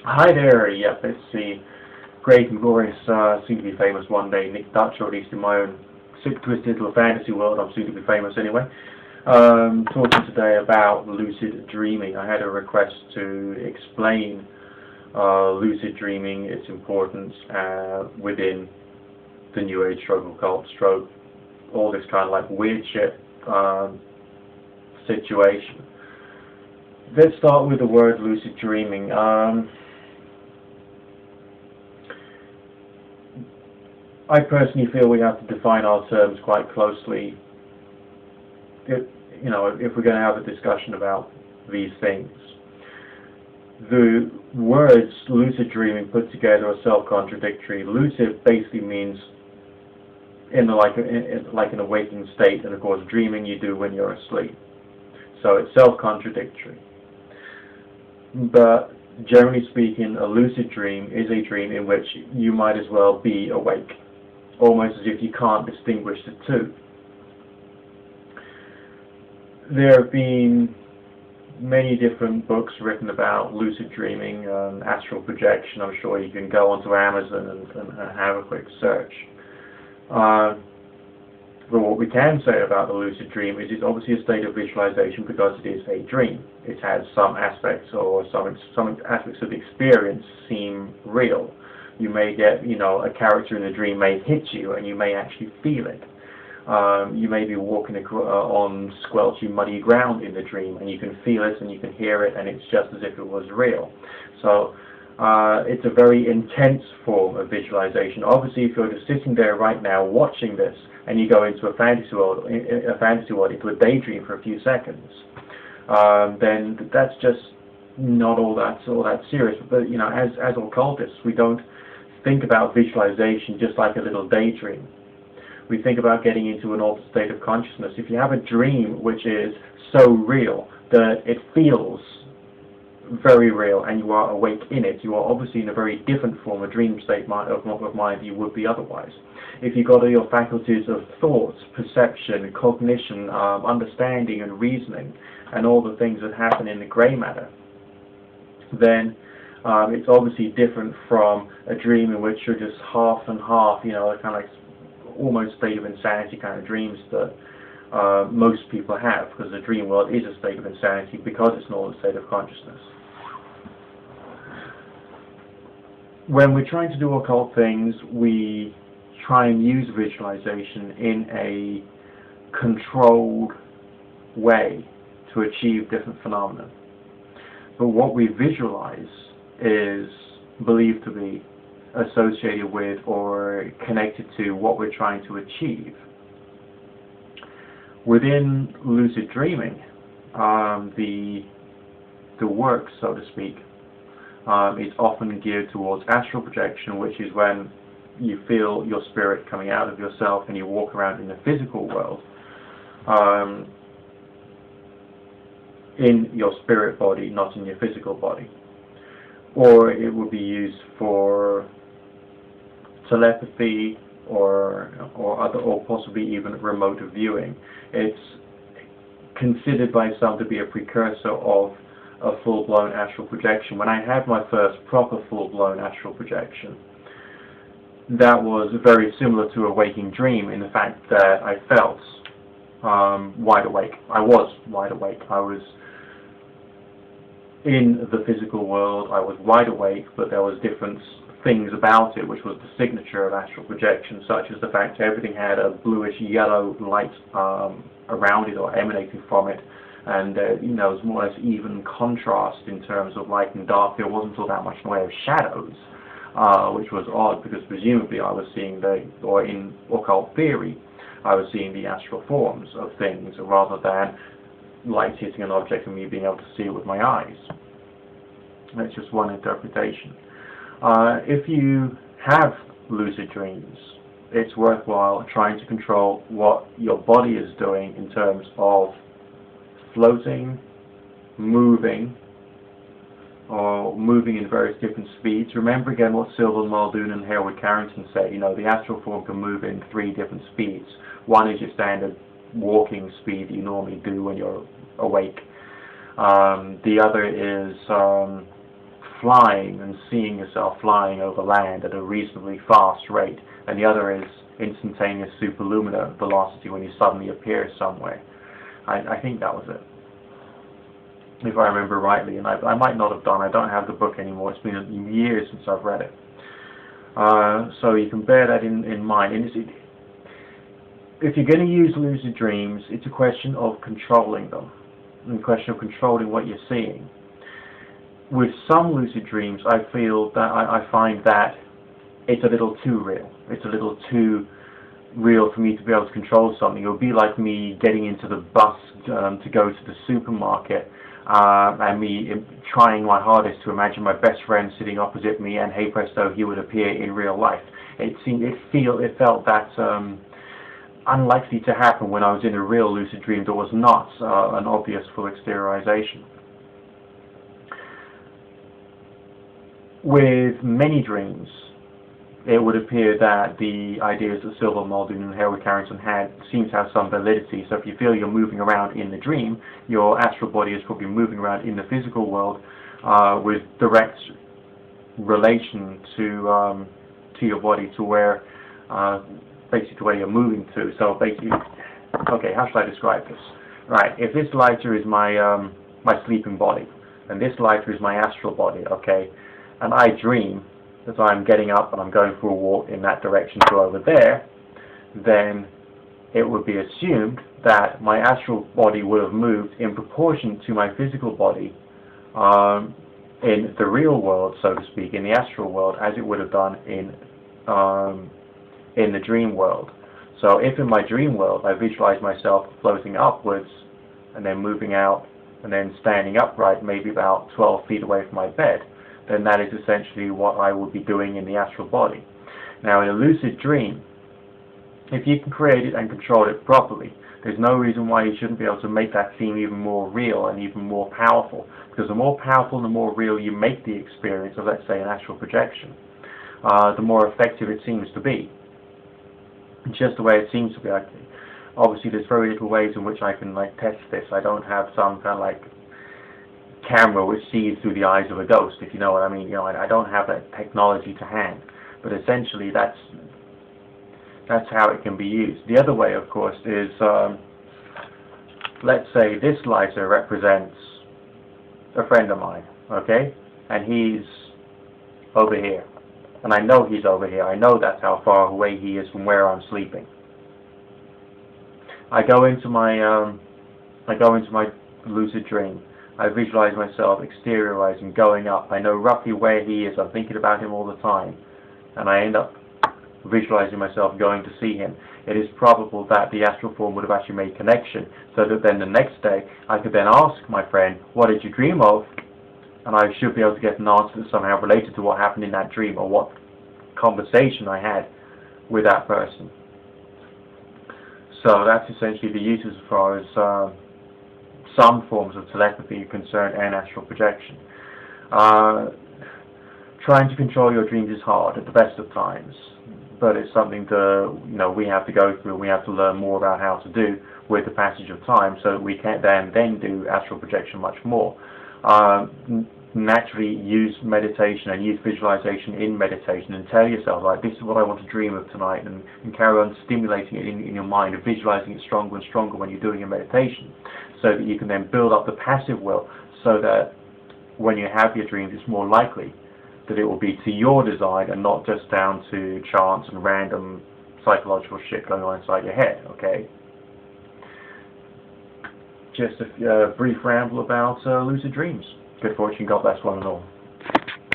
Hi there, yep, it's the great and glorious, soon to be famous one day, nickDutch, or at least in my own sick twisted little fantasy world, I'm soon to be famous anyway. Talking today about lucid dreaming. I had a request to explain lucid dreaming, its importance within the New Age stroke, occult stroke, all this kind of like weird shit situation. Let's start with the word lucid dreaming. I personally feel we have to define our terms quite closely. If we're going to have a discussion about these things. The words lucid dreaming put together are self-contradictory. Lucid basically means like an awakened state, and of course dreaming you do when you're asleep. So it's self-contradictory. But generally speaking, a lucid dream is a dream in which you might as well be awake, almost as if you can't distinguish the two. There have been many different books written about lucid dreaming and astral projection. I'm sure you can go onto Amazon and have a quick search. But what we can say about the lucid dream is it's obviously a state of visualization because it is a dream. It has some aspects or some aspects of the experience seem real. You may get, a character in the dream may hit you and you may actually feel it. You may be walking on squelchy, muddy ground in the dream and you can feel it and you can hear it and it's just as if it was real. So it's a very intense form of visualization. Obviously, if you're just sitting there right now watching this and you go into a fantasy world, into a daydream for a few seconds, then that's just not all that serious. But as occultists, we don't think about visualization just like a little daydream. We think about getting into an altered state of consciousness. If you have a dream which is so real that it feels very real and you are awake in it, you are obviously in a very different form, a dream state of mind you would be otherwise. If you've got all your faculties of thought, perception, cognition, understanding and reasoning, and all the things that happen in the grey matter, then it's obviously different from a dream in which you're just half and half, kind of like almost state of insanity kind of dreams that most people have, because the dream world is a state of insanity because it's an altered state of consciousness. When we're trying to do occult things, we try and use visualization in a controlled way to achieve different phenomena. But what we visualize is believed to be associated with or connected to what we're trying to achieve. Within lucid dreaming, the work, so to speak, is often geared towards astral projection, which is when you feel your spirit coming out of yourself and you walk around in the physical world in your spirit body, not in your physical body. Or it would be used for telepathy or possibly even remote viewing. It's considered by some to be a precursor of a full-blown astral projection. When I had my first proper full-blown astral projection, that was very similar to a waking dream in the fact that I felt wide awake. I was wide awake. I was in the physical world, I was wide awake, but there was different things about it which was the signature of astral projection, such as the fact everything had a bluish yellow light around it or emanating from it, and it was more or less even contrast in terms of light and dark. There wasn't all that much in the way of shadows, which was odd because presumably I was seeing or in occult theory, I was seeing the astral forms of things rather than light hitting an object and me being able to see it with my eyes. That's just one interpretation. If you have lucid dreams, it's worthwhile trying to control what your body is doing in terms of floating, moving, or moving in various different speeds. Remember again what Sylvan Muldoon and Harewood Carrington said, the astral form can move in 3 different speeds. One is your standard walking speed that you normally do when you're awake. The other is flying and seeing yourself flying over land at a reasonably fast rate, and the other is instantaneous superluminal velocity when you suddenly appear somewhere. I think that was it, if I remember rightly, and I might not have done. I don't have the book anymore. It's been years since I've read it. So you can bear that in mind. And if you're going to use lucid dreams, it's a question of controlling them, and a question of controlling what you're seeing. With some lucid dreams, I find that it's a little too real. It's a little too real for me to be able to control something. It would be like me getting into the bus to go to the supermarket, and me trying my hardest to imagine my best friend sitting opposite me, and hey presto, he would appear in real life. It felt that unlikely to happen when I was in a real lucid dream that was not an obvious full exteriorization. With many dreams, it would appear that the ideas that Silver Muldoon and Harold Carrington had seem to have some validity. So if you feel you're moving around in the dream, your astral body is probably moving around in the physical world with direct relation to your body, to where basically to where you're moving to. So basically, okay, how should I describe this? Right, if this lighter is my my sleeping body, and this lighter is my astral body, okay, and I dream that I'm getting up and I'm going for a walk in that direction to over there, then it would be assumed that my astral body would have moved in proportion to my physical body in the real world, so to speak, in the astral world, as it would have done in the dream world. So if in my dream world I visualize myself floating upwards and then moving out and then standing upright, maybe about 12 feet away from my bed, then that is essentially what I would be doing in the astral body. Now in a lucid dream, if you can create it and control it properly, there's no reason why you shouldn't be able to make that seem even more real and even more powerful. Because the more powerful and the more real you make the experience of, let's say, an astral projection, the more effective it seems to be. Just the way it seems to be. Obviously there's very little ways in which I can test this. I don't have some kind of camera which sees through the eyes of a ghost, if you know what I mean. I don't have that technology to hand, but essentially that's how it can be used. The other way, of course, is let's say this lighter represents a friend of mine, okay, and he's over here, and I know he's over here. I know that's how far away he is from where I'm sleeping. I go into my lucid dream. I visualize myself exteriorizing, going up. I know roughly where he is. I'm thinking about him all the time. And I end up visualizing myself going to see him. It is probable that the astral form would have actually made connection, so that then the next day I could then ask my friend, what did you dream of? And I should be able to get an answer that's somehow related to what happened in that dream, or what conversation I had with that person. So that's essentially the use as far as some forms of telepathy concern and astral projection. Trying to control your dreams is hard at the best of times, but it's something we have to go through, and we have to learn more about how to do with the passage of time, so that we can then do astral projection much more. Naturally use meditation and use visualization in meditation, and tell yourself, this is what I want to dream of tonight, and carry on stimulating it in your mind, and visualizing it stronger and stronger when you're doing your meditation, so that you can then build up the passive will, so that when you have your dreams, it's more likely that it will be to your design and not just down to chance and random psychological shit going on inside your head, okay? Just a brief ramble about lucid dreams. Good fortune, God bless one and all.